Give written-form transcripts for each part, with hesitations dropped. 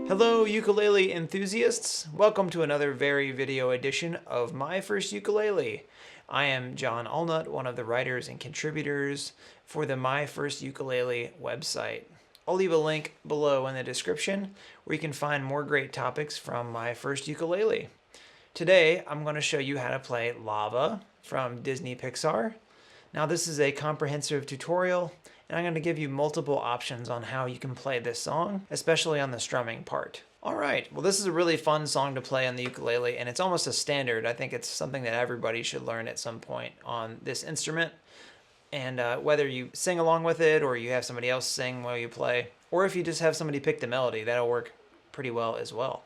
Hello ukulele enthusiasts! Welcome to another very video edition of My First Ukulele. I am John Allnut, one of the writers and contributors for the My First Ukulele website. I'll leave a link below in the description where you can find more great topics from My First Ukulele. Today I'm going to show you how to play Lava from Disney Pixar. Now this is a comprehensive tutorial, and I'm going to give you multiple options on how you can play this song, especially on the strumming part. Alright, well this is a really fun song to play on the ukulele, and it's almost a standard. I think it's something that everybody should learn at some point on this instrument. And whether you sing along with it, or you have somebody else sing while you play, or if you just have somebody pick the melody, that'll work pretty well as well.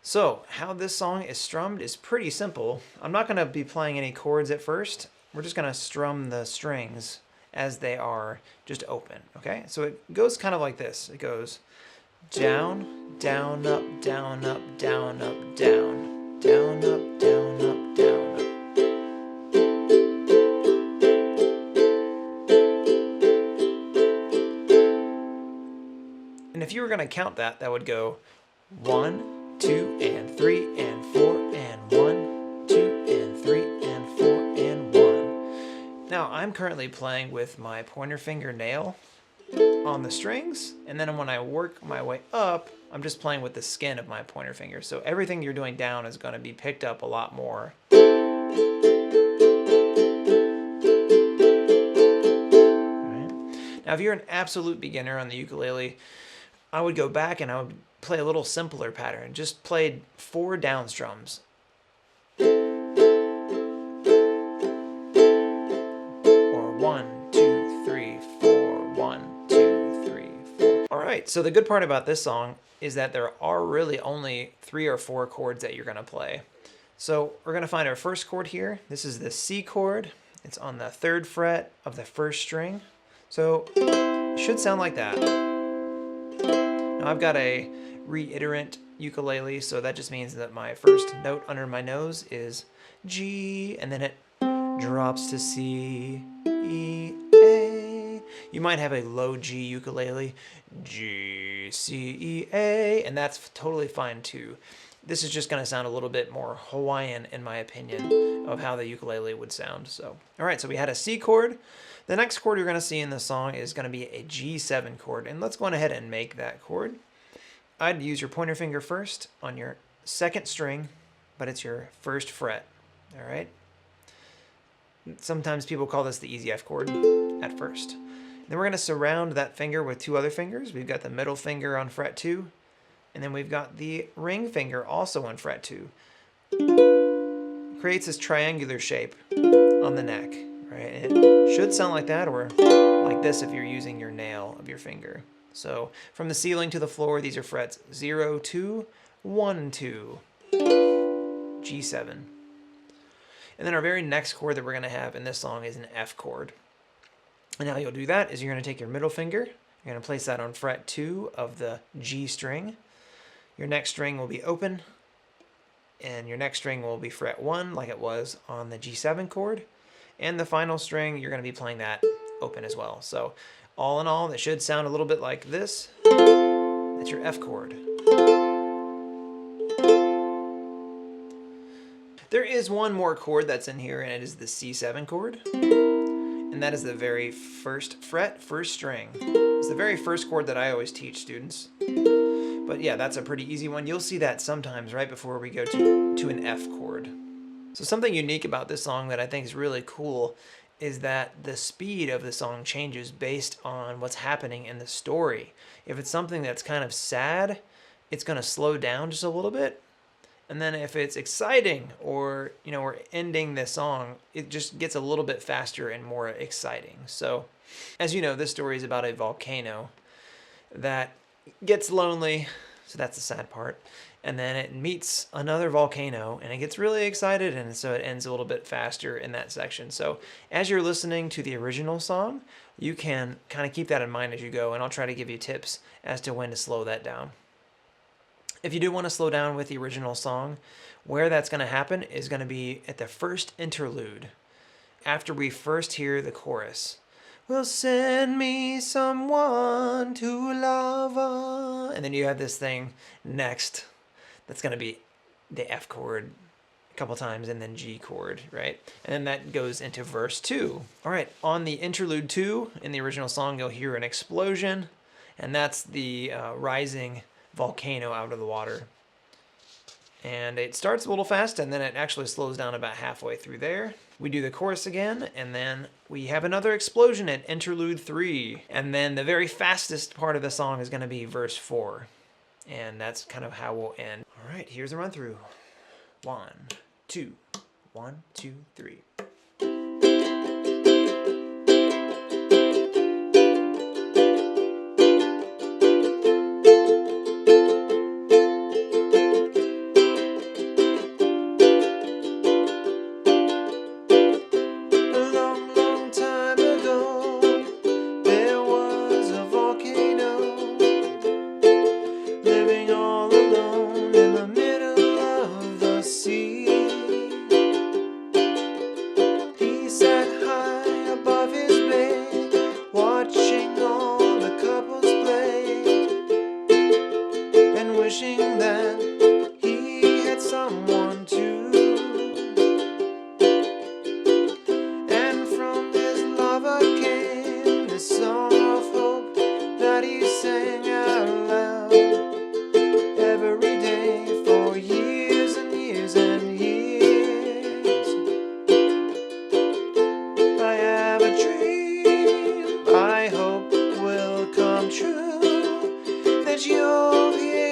So, how this song is strummed is pretty simple. I'm not going to be playing any chords at first. We're just going to strum the strings as they are just open, okay? So it goes kind of like this. It goes down, down, up, down, up, down, up, down, down, up, down, up, down, up. And if you were going to count that, that would go 1, 2, and 3, and 4, and 1, 2, and 3, and 4, and 1. Now, I'm currently playing with my pointer finger nail on the strings, and then when I work my way up, I'm just playing with the skin of my pointer finger. So everything you're doing down is going to be picked up a lot more. All right. Now, if you're an absolute beginner on the ukulele, I would go back and I would play a little simpler pattern. Just played 4 down strums. Or 1, 2, 3, 4, 1, 2, 3, 4. All right, so the good part about this song is that there are really only 3 or 4 chords that you're gonna play. So we're gonna find our first chord here. This is the C chord. It's on the 3rd fret of the 1st string. So it should sound like that. Now I've got a reiterant ukulele, so that just means that my first note under my nose is G, and then it drops to C, E, A. You might have a low G ukulele, G, C, E, A, and that's totally fine too. This is just going to sound a little bit more Hawaiian in my opinion of how the ukulele would sound. So, all right, so we had a C chord. The next chord you're going to see in the song is going to be a G7 chord, and let's go on ahead and make that chord. I'd use your pointer finger first on your 2nd string, but it's your 1st fret, all right? Sometimes people call this the easy F chord at first. Then we're going to surround that finger with 2 other fingers. We've got the middle finger on fret 2, and then we've got the ring finger also on fret 2. Creates this triangular shape on the neck, right? And it should sound like that, or like this if you're using your nail of your finger. So from the ceiling to the floor, these are frets 0, 2, 1, 2, G7. And then our very next chord that we're going to have in this song is an F chord. And how you'll do that is you're going to take your middle finger, you're going to place that on fret 2 of the G string. Your next string will be open, and your next string will be fret 1 like it was on the G7 chord. And the final string, you're going to be playing that open as well. So all in all, it should sound a little bit like this. That's your F chord. There is one more chord that's in here, and it is the C7 chord. And that is the very 1st fret, 1st string. It's the very first chord that I always teach students. But yeah, that's a pretty easy one. You'll see that sometimes right before we go to an F chord. So something unique about this song that I think is really cool is that the speed of the song changes based on what's happening in the story. If it's something that's kind of sad, it's going to slow down just a little bit. And then if it's exciting, or we're ending the song, it just gets a little bit faster and more exciting. So as you know, this story is about a volcano that gets lonely, so that's the sad part. And then it meets another volcano, and it gets really excited, and so it ends a little bit faster in that section. So as you're listening to the original song, you can kind of keep that in mind as you go, and I'll try to give you tips as to when to slow that down. If you do want to slow down with the original song, where that's going to happen is going to be at the first interlude, after we first hear the chorus. will send me someone to love her. And then you have this thing next that's going to be the F chord a couple times and then G chord, right? And then that goes into verse 2. All right, on the interlude 2 in the original song, you'll hear an explosion, and that's the rising volcano out of the water. And it starts a little fast, and then it actually slows down about halfway through there. We do the chorus again, and then we have another explosion at interlude 3. And then the very fastest part of the song is going to be verse 4. And that's kind of how we'll end. All right, here's a run through. 1, 2, 1, 2, 3. Wishing that he had someone too. And from his lover came this song of hope that he sang out loud every day for years and years and years. I have a dream I hope will come true, that you're here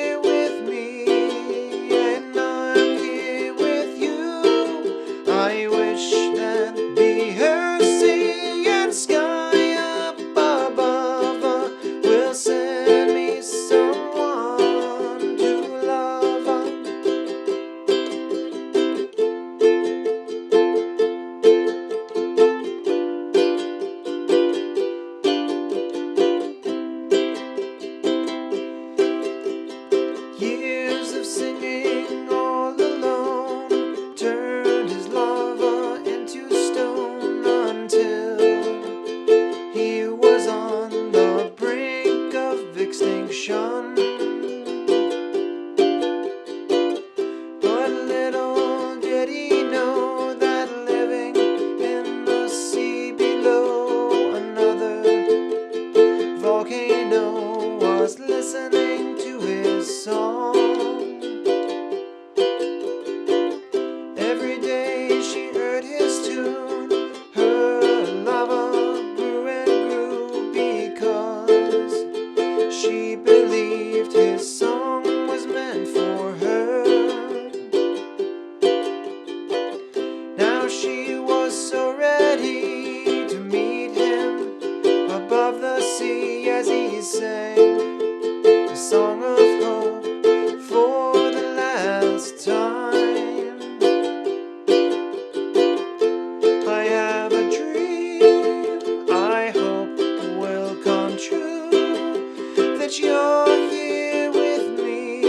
listening to his song. Every day she heard his tune, her lover grew and grew because she believed his song was meant for her. Now she was so ready to meet him above the sea as he sang a song of hope for the last time. I have a dream I hope will come true, that you're here with me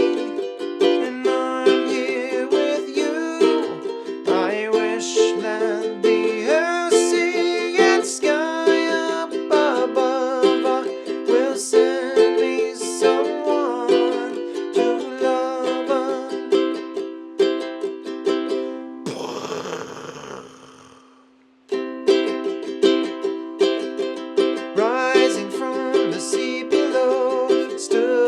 and I'm here with you. I wish that the earth, sea and sky up above will send me someone to love her. Rising from the sea below stood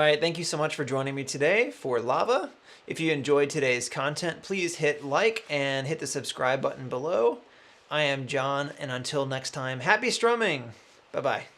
right, thank you so much for joining me today for Lava. If you enjoyed today's content, please hit like and hit the subscribe button below. I am John, and until next time, happy strumming! Bye-bye.